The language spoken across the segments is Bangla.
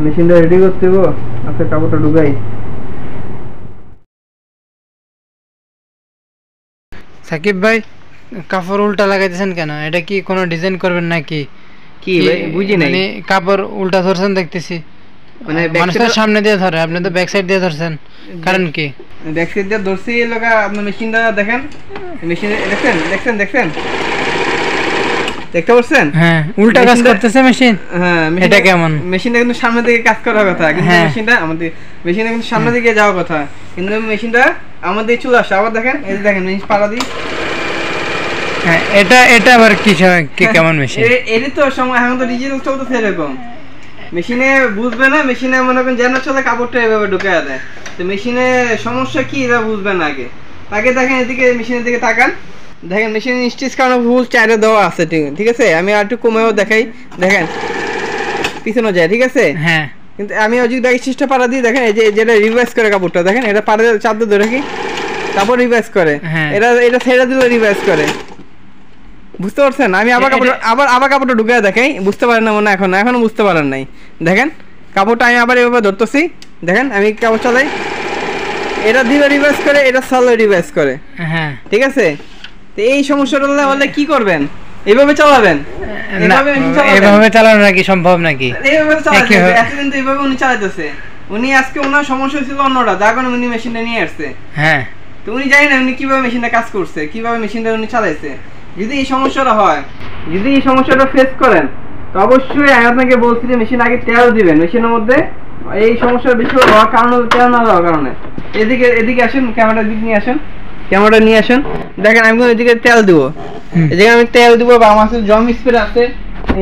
মেশিনটা রেডি করতে হবে। আচ্ছা কাপড়টা ঢুকাই। সাকিব ভাই কাপড় উল্টা লাগাইতেছেন কেন? এটা কি কোনো ডিজাইন করবেন নাকি? কি ভাই বুঝি নাই। মানে কাপড় উল্টা ধরছেন দেখতেছি, মানে মানুষের সামনে দিয়ে ধরে, আপনি তো ব্যাক সাইড দিয়ে ধরছেন, কারণ কি? ব্যাক সাইড দিয়ে ধরছি লগা। আপনি মেশিনটা দেখেন, মেশিন দেখছেন দেখছেন দেখছেন দেখতে পাচ্ছেন? হ্যাঁ, উল্টা কাজ করতেছে মেশিন। হ্যাঁ, এটা কেমন? মেশিনটা কিন্তু সামনে দিকে কাজ করার কথা, কিন্তু মেশিনটা আমাদের মেশিনটা কিন্তু সামনে দিকে যাওয়ার কথা, কিন্তু মেশিনটা আমাদের চলে আসে। আবার দেখেন, এই যে দেখেন মেশিন পাড়া দিই। হ্যাঁ, এটা আবার কি কেমন মেশিন? এরই তো সময়, এখন তো ডিজিটাল চলতেছে এরকম। মেশিনে বুঝবে না, মেশিনে মনে করেন যেন চলে কাপড়টা এভাবে ঢুকে দেয়। তো মেশিনে সমস্যা কি এটা বুঝবে না আগে। আগে দেখেন এদিকে, মেশিনের দিকে তাকান, দেখেন মেশিনের স্টিচ কারণে ভুল চাইরে দেওয়া আছে, ঠিক আছে? আমি আর একটু কমেও দেখাই, দেখেন পিছনে যায়, ঠিক আছে? হ্যাঁ, কিন্তু আমি যদি ব্যাগ স্টিচটা পাড়া দিই, দেখেন এই যে যেটা রিভাইস করে কাপড়টা, দেখেন এটা পাড়া চাপ দিয়ে ধরে কি তারপর রিভাইস করে, এটা ছেড়ে দিলে রিভাইস করে। বুঝতে পারছেন? আমি আবার কাপড়টা ঢুকে দেখাই, বুঝতে পারেন না মনে হয়, এখনো বুঝতে পারেন নাই। দেখেন কাপড়টা আমি আবার এভাবে ধরতেছি, দেখেন আমি কাপড় চালাই, এটা দিলে রিভাইস করে, এটা চালে রিভাইস করে। হ্যাঁ, ঠিক আছে? তো এই সমস্যাটা হলে কি করবেন? এইভাবে চালাবেন? এইভাবে চালানো নাকি সম্ভব নাকি? এইভাবে চালাতে এতদিন তো এইভাবে উনি চালাইতেছে। উনি আজকে ওনার সমস্যা ছিল অন্যটা, যার কারণে উনি মেশিনটা নিয়ে আসছে। হ্যাঁ, তো উনি জানি না উনি কিভাবে মেশিনটা কাজ করছে, কিভাবে মেশিনটা উনি চালাইছে। যদি এই সমস্যাটা হয়, যদি এই সমস্যাটা ফেস করেন, তো অবশ্যই আমি আপনাকে বলছি যে মেশিন আগে তেল দিবেন। মেশিনের মধ্যে এই সমস্যা বেশি হওয়ার কারণ হলো তেল না দেওয়ার কারণে। এদিকে আসেন, ক্যামেরার দিক নিয়ে আসেন, ক্যামেরাটা নিয়ে আসেন। দেখেন আমি এদিকে তেল দিব, এদিকে আমি তেল দিব। বা আমার কাছে জম স্প্রে আছে,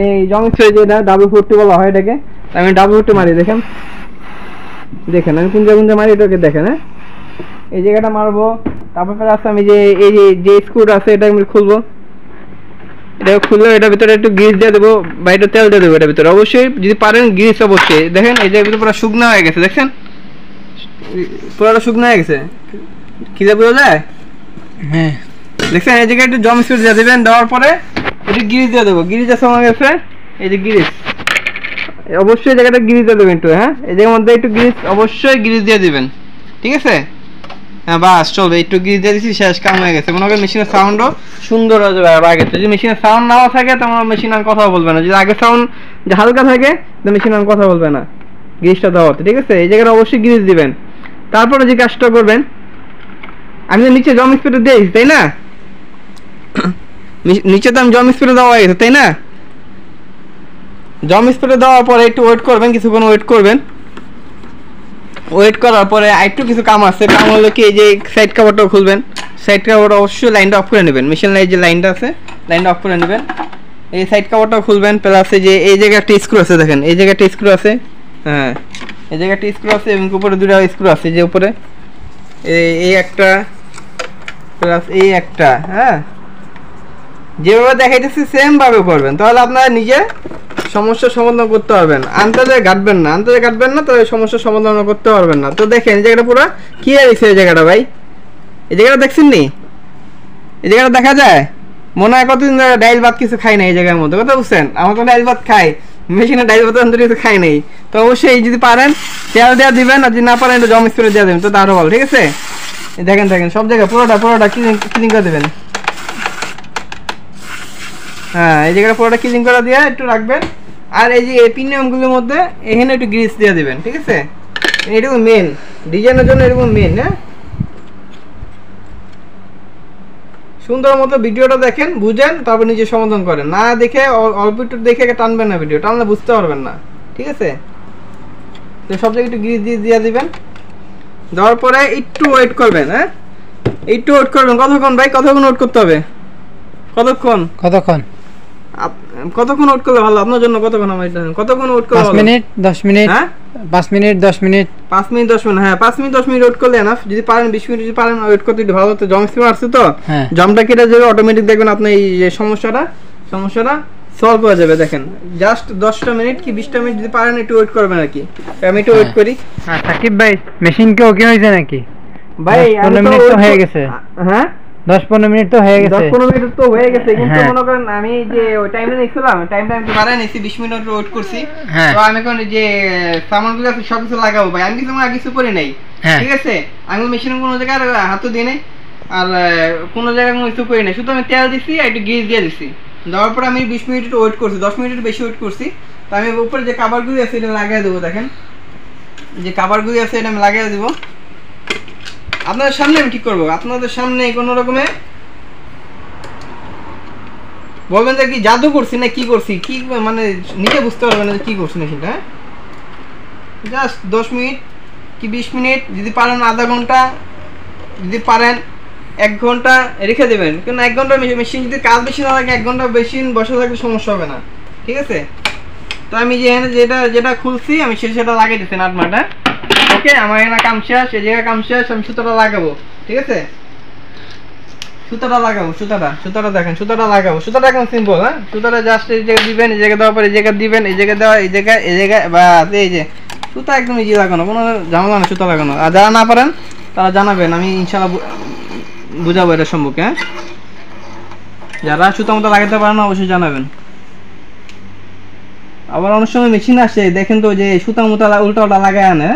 এই জম স্প্রে যেটা W40 বলা হয় এটাকে, আমি W40 মারি। দেখেন দেখেন আমি কোন জায়গা মারি, এটাকে দেখেন। হ্যাঁ, এই জায়গাটা মারবো। তারপর আছে আমি এই যে স্ক্রুটা আছে, এটা আমি খুলবো। এটা খুললে এটার ভিতরে একটু গ্রিস দিয়ে দেবো বা একটু তেল দিয়ে দেবো এটার ভিতরে। অবশ্যই যদি পারেন গ্রিস, অবশ্যই। দেখেন এই জায়গার ভিতরে পুরো শুকনো হয়ে গেছে, দেখছেন পুরোটা শুকনো হয়ে গেছে, কি যা বোঝা যায়? হ্যাঁ, দেখছেন? এই জায়গায় একটু জম স্প্রে দিয়ে দেবেন, দেওয়ার পরে একটু গ্রিস দিয়ে দেবো। গ্রিস আছে আমার কাছে, এই যে গ্রিস, অবশ্যই জায়গাটা গ্রিস দিয়ে দেবেন একটু। হ্যাঁ, এই জায়গার মধ্যে একটু গ্রিস, অবশ্যই গ্রিস দিয়ে দিবেন, ঠিক আছে? হ্যাঁ বাস চলবে, একটু গ্রিস দিয়ে দিচ্ছি, শেষ, কাম হয়ে গেছে। মনে করেন মেশিনের সাউন্ডও সুন্দর হয়ে যাবে আগে। যদি মেশিনের সাউন্ড নাও থাকে, তোমার মেশিন আর কথা বলবে না। যদি আগে সাউন্ড যে হালকা থাকে, তো মেশিন আর কথা বলবে না গ্রিসটা দেওয়াতে, ঠিক আছে? এই জায়গাটা অবশ্যই গ্রিস দিবেন। তারপরে যে কাজটা করবেন, আমি তো নিচে জম স্প্রে দিয়েছি, তাই না? নিচে তো আমি জম স্প্রে দেওয়া হয়ে গেছে, তাই না? জম স্প্রে দেওয়ার পরে একটু ওয়েট করবেন, কিছুক্ষণ ওয়েট করবেন। ওয়েট করার পরে আরেকটু কিছু কাম আছে। কাম হলো কি, এই যে সাইড কাভারটাও খুলবেন। সাইড কাভারটা অবশ্যই লাইনটা অফ করে নেবেন, মেশিন লাইন যে লাইনটা আছে, লাইনটা অফ করে নেবেন। এই সাইড কাভারটাও খুলবেন। প্লাস যে এই জায়গায় একটা স্ক্রু আছে, দেখেন এই জায়গায় একটা স্ক্রু আছে। হ্যাঁ, এই জায়গায় একটা স্ক্রু আছে এবং উপরে দুটো স্ক্রু আছে, যে উপরে এই একটা প্লাস এই একটা। হ্যাঁ, যেভাবে দেখাইতেছি সেম ভাবে করবেন, তাহলে আপনারা নিজে সমস্যার সমাধান করতে পারবেন। আন্দাজে কাটবেন না, তাহলে সমস্যার সমাধান করতে পারবেন না। তো দেখেন এই জায়গাটা পুরো ক্লিয়ার হয়েছে। এই জায়গাটা ভাই, এই জায়গাটা দেখছেন নি? এই জায়গাটা দেখা যায় মনে হয় কতদিন ধরে ডাইল ভাত কিছু খাই না এই জায়গার মধ্যে, কথা বুঝছেন? আমার তো ডাইল ভাত খাই, মেশিনে ডাইল ভাত কিছু খাই নাই। তো অবশ্যই যদি পারেন তেল দেওয়া দিবেন, আর যদি না পারেন একটু জম স্প্রে দেওয়া দেবেন, তো আরো ভালো, ঠিক আছে? দেখেন সব জায়গায় পুরোটা ক্লিন করে দেবেন। হ্যাঁ, এই জায়গাটা পুরোটা ক্লিন করে দিয়ে একটু রাখবেন। আর এই যে পিনিয়মগুলোর মধ্যে এখানে একটু গ্রিস দিয়ে দিবেন, ঠিক আছে? এটুকু মেন ডিজাইনের জন্য, এরকম মেন। হ্যাঁ, সুন্দর মতো ভিডিওটা দেখেন, বুঝেন, তারপর নিজে সমাধান করেন। না দেখে অল্প একটু দেখে টানবেন না, ভিডিও টানলে বুঝতে পারবেন না, ঠিক আছে? তো সব জায়গায় একটু গ্রিস দিয়ে দিবেন। দেওয়ার পরে একটু ওয়েট করবেন। হ্যাঁ, একটু ওয়েট করবেন। কতক্ষণ ভাই? কতক্ষণ ওয়েট করতে হবে? কতক্ষণ ওয়েট করলে ভালো আপনার জন্য? কতক্ষণ ওয়েট করলে? 5 মিনিট 10 মিনিট। হ্যাঁ, 5 মিনিট 10 মিনিট। 5 minute 10 minute. হ্যাঁ, 5 মিনিট 10 মিনিট ওয়েট করলে এনাফ। যদি পারেন 20 মিনিট যদি পারেন ওয়েট করতে একটু ভালো। তো জম স্প্রে আসছে, তো জমটা কেটে যাবে অটোমেটিক, দেখবেন আপনার এই যে সমস্যাটা সলভ হয়ে যাবে। দেখেন জাস্ট 10টা মিনিট কি 20টা মিনিট যদি পারেন একটু ওয়েট করবেন আর কি। আমি একটু ওয়েট করি। হ্যাঁ, সাকিব ভাই মেশিন কি ওকে হয়েছে নাকি? ভাই 15 মিনিট তো হয়ে গেছে। হ্যাঁ, 10-15 মিনিট তো হয়ে গেছে। 10-15 মিনিট তো হয়ে গেছে, কিন্তু হ্যাঁ। মনে করেন আমি যে ওই টাইমটা নিছিলাম, টাইমটা আমি বাড়ায় নিছি, 20 মিনিট ওয়েট করছি। হ্যাঁ। তো আমি এখন যে সামানগুলো আছে সব কিছু লাগাবো ভাই, আমি কিছু করি নাই। হ্যাঁ। ঠিক আছে, আমি মেশিনে কোনো জায়গায় হাতও দিই নাই, আর কোনো জায়গায় কোনো কিছু করি নাই, শুধু আমি তেল দিছি আর একটু গ্রিস দিয়ে দিছি। দেওয়ার পর আমি 20 মিনিট ওয়েট করছি, 10 মিনিটের বেশি ওয়েট করছি। তো আমি উপরে যে কাভারগুলি আছে এটা লাগিয়ে দেবো, দেখেন যে কাভারগুলি আছে এটা আমি লাগিয়ে দেবো। আপনাদের সামনে আমি ঠিক করবো, আপনাদের সামনে কোনো রকমে বলবেন যে কি জাদু করছি না কি করছি, কি মানে নিজে বুঝতে পারবেন না যে কি করছি না সেটা। জাস্ট 10 মিনিট কি 20 মিনিট, যদি পারেন আধা ঘন্টা, যদি পারেন 1 ঘন্টা রেখে দেবেন। কারণ 1 ঘন্টা মেশিন যদি কাজ বেশি না লাগে, 1 ঘন্টা মেশিন বসে থাকলে সমস্যা হবে না। ঠিক আছে, তো আমি যেটা খুলছি আমি সেটা লাগিয়ে দিচ্ছি নাটমাটা। ওকে, আমার এখানে কাম শেষ, এই জায়গায় কাম শেষ, আমি সুতোটা লাগাবো। ঠিক আছে, সুতাটা লাগাবো, সুতাটা দেখেন, সুতাটা লাগাবো। সুতাটা এখন সিম্পল, হ্যাঁ, সুতাটা জাস্ট এই জায়গায় দিবেন, এই জায়গায় দেওয়ার পর এই জায়গায় দিবেন, এই জায়গায় দেওয়া, এই জায়গায় বাস, এই যে সুতা একদম ইজি লাগানো, কোনো ঝামেলা না সুতা লাগানো। আর যারা না পারেন তারা জানাবেন, আমি ইনশাল্লাহ বুঝাবো এটা সম্পর্কে। হ্যাঁ, যারা সুতা মতো লাগাতে পারেন না অবশ্যই জানাবেন। আবার অনেক সময় মেশিন আসে দেখেন তো, যে সুতা মতো উল্টা লাগায় আনে,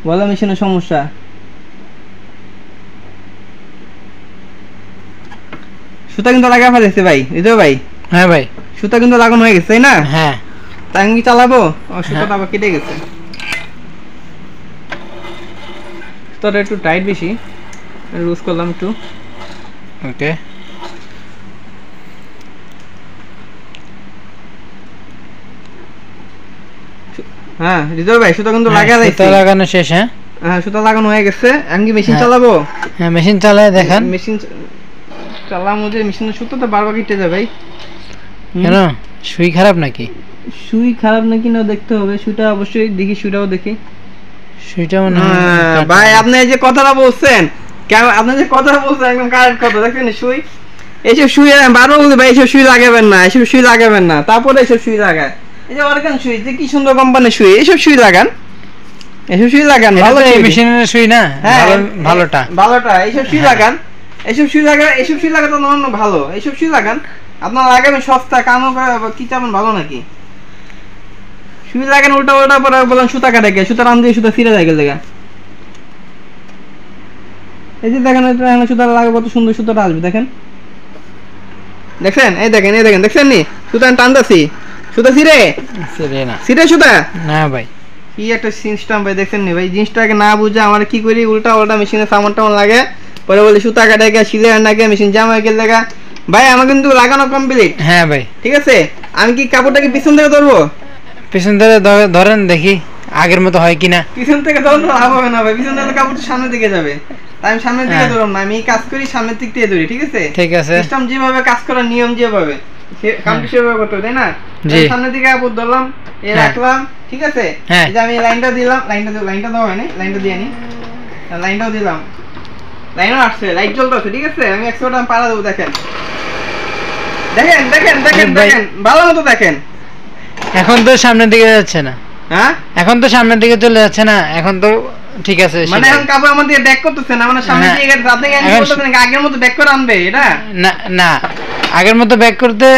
বলে মেশিনের সমস্যা। সুতা কিন্তু লাগা ফেলেছে ভাই, হৃদয় ভাই। হ্যাঁ ভাই, সুতা কিন্তু লাগানো হয়ে গেছে, তাই না? হ্যাঁ। তাই আমি কি চালাবো? সুতাটা আবার কেটে গেছে, সুতাটা একটু টাইট বেশি, লুজ করলাম একটু। ওকে, হ্যাঁ হৃদয় ভাই, সুতা কিন্তু লাগা যাইছে, সুতা লাগানো শেষ। হ্যাঁ হ্যাঁ, সুতা লাগানো হয়ে গেছে। আমি কি মেশিন হ্যাঁ। চালাবো? হ্যাঁ, মেশিন চালায় দেখান। মেশিন চালাম, যে মেশিনের সুতাটা বারবার কেটে যায় ভাই। কেন, সুই খারাপ নাকি? সুই খারাপ নাকি না দেখতে হবে, সুইটা অবশ্যই দেখি, সুইটাও দেখি। সুইটা মনে হয় ভাই আপনি যে কথাটা বলছেন, আপনি যে কথাটা বলছেন একদম কারেক্ট কথা। দেখছেন সুই, এইসব সুই বারবার বলতে ভাই, এইসব সুই লাগাবেন না, এইসব সুই লাগাবেন না, তারপরে এইসব সুই লাগায়। এই যে অর্গান সুই, যে কি সুন্দর কোম্পানির সুই, এইসব সুই লাগান, এইসব সুই লাগান। ভালো মেশিনের সুই না, হ্যাঁ, ভালোটা এইসব সুই লাগান, এইসব সুই লাগাতে অন্য ভালো, এইসব সুই লাগান। আপনার লাগাবেন সস্তা, কামও কি চাবেন ভালো নাকি? সুই লাগান উল্টা পরে বলেন সুতা কাটে গে, সুতা রাম দিয়ে সুতা ছিঁড়ে যায় গেলে। এই যে দেখেন সুতা লাগে, কত সুন্দর সুতাটা আসবে, দেখেন দেখছেন, এই দেখেন দেখছেন নি সুতা টানতেছি, সুতা ছিঁড়ে সুতা না ভাই। কি একটা সিস্টেম ভাই, দেখছেন নি ভাই, জিনিসটাকে না বুঝে আমার কি করি, উল্টা মেশিনে সামান টামান লাগে, পরে বলে সুতা কাটে গে, সিলে না গে, মেশিন জাম হয়ে গেলে গা। ভাই আমার কিন্তু লাগানো কমপ্লিট। হ্যাঁ ভাই, ঠিক আছে, আমি কি কাপড়টাকে পিছন থেকে ধরবো? পিছন থেকে ধরেন, দেখি আগের মতো হয় কিনা। পিছন থেকে ধরলে লাভ হবে না ভাই, পিছন থেকে কাপড়টা সামনের দিকে যাবে, তাই আমি সামনের দিকে ধরলাম না, আমি কাজ করি সামনের দিক থেকে ধরি। ঠিক আছে, ঠিক আছে, সিস্টেম যেভাবে কাজ করার নিয়ম যেভাবে কামটি সেভাবে করতে হবে, তাই না? সামনের দিকে কাপড় ধরলাম, এই রাখলাম। ঠিক আছে, এই যে আমি লাইনটা দিলাম, লাইনটা দেওয়া হয়নি, লাইনটা দিয়ে নি, লাইনটাও দিলাম, লাইনও আসছে, লাইট জ্বলতেছে। ঠিক আছে, আমি 100 টাকা পাড়া দেবো। দেখেন দেখেন দেখেন দেখেন দেখেন, ভালো মতো দেখেন। এখন তো সামনের দিকে যাচ্ছে না। হ্যাঁ, এখন তো সামনের দিকে চলে যাচ্ছে না, এখন তো ঠিক আছে। মানে এখন কাপড় আমার দিকে ব্যাক করতেছে না, মানে সামনে দিকে আপনি বলতেছেন আগের মতো ব্যাক করে আনবে এটা? না না, আগের মতো ব্যাক করতে,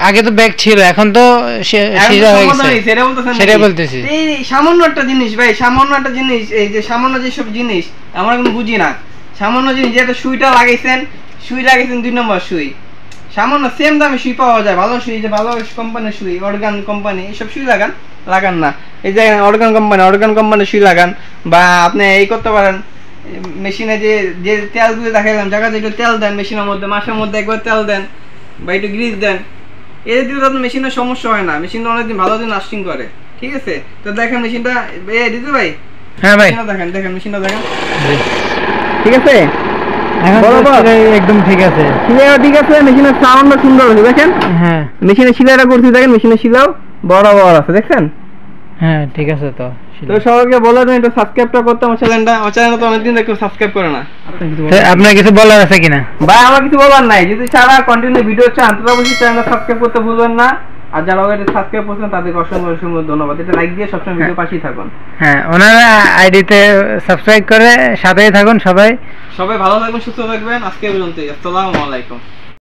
আগে তো ব্যাক ছিল, এখন তো সিধা হয়ে গেছে, সেটা বলতেছি। এই সামান্য একটা জিনিস ভাই, সামান্য একটা জিনিস, এই যে সামান্য যেসব জিনিস আমরা কিন্তু বুঝি না, সামান্য জিনিস, যেটা সুইটা লাগাইছেন 2 নম্বর সুই, সামান্য সেম দামে সুই পাওয়া যায়, ভালো সুই, যে ভালো কোম্পানির সুই, অর্গান কোম্পানি, এইসব সুই লাগান না। এই যে অর্গান কোম্পানির সুই লাগান, বা আপনি এই করতে পারেন, মেশিনে যে তেলগুলো দেখাইলাম, জায়গাতে একটু তেল দেন, মেশিনের মধ্যে মাসের মধ্যে একবার তেল দেন, বা একটু গ্রিস দেন, এর দিলে তো মেশিনের সমস্যা হয় না, মেশিনটা অনেকদিন ভালো দিন লাস্টিং করে। ঠিক আছে, তো দেখেন মেশিনটা দিতে ভাই। হ্যাঁ ভাই, দেখেন মেশিনটা দেখেন। ঠিক আছে, একদম ঠিক আছে, ঠিক আছে, মেশিনের সাউন্ডটা সুন্দর আছে, দেখেন। হ্যাঁ, মেশিনের শিলাটা করছি, দেখেন মেশিনের শিলাও বড় আছে, দেখছেন? হ্যাঁ ঠিক আছে। তো সবাইকে বলে দেন একটু সাবস্ক্রাইবটা করতে আমার চ্যানেলটা তো অনেকদিন দেখো সাবস্ক্রাইব করে না। আপনার কিছু বলার আছে কিনা? ভাই আমার কিছু বলার নাই, যদি সারা কন্টিনিউ ভিডিও চান তাহলে অবশ্যই চ্যানেলটা সাবস্ক্রাইব করতে ভুলবেন না, আর যারা অলরেডি সাবস্ক্রাইব করছেন তাদেরকে অসংখ্য অসংখ্য ধন্যবাদ। এটা লাইক দিয়ে সবসময় ভিডিও পাশেই থাকুন। হ্যাঁ, ওনারা আইডিতে সাবস্ক্রাইব করে সাথেই থাকুন। সবাই ভালো থাকবেন, সুস্থ থাকবেন। আজকে পর্যন্তই। আসসালামু আলাইকুম।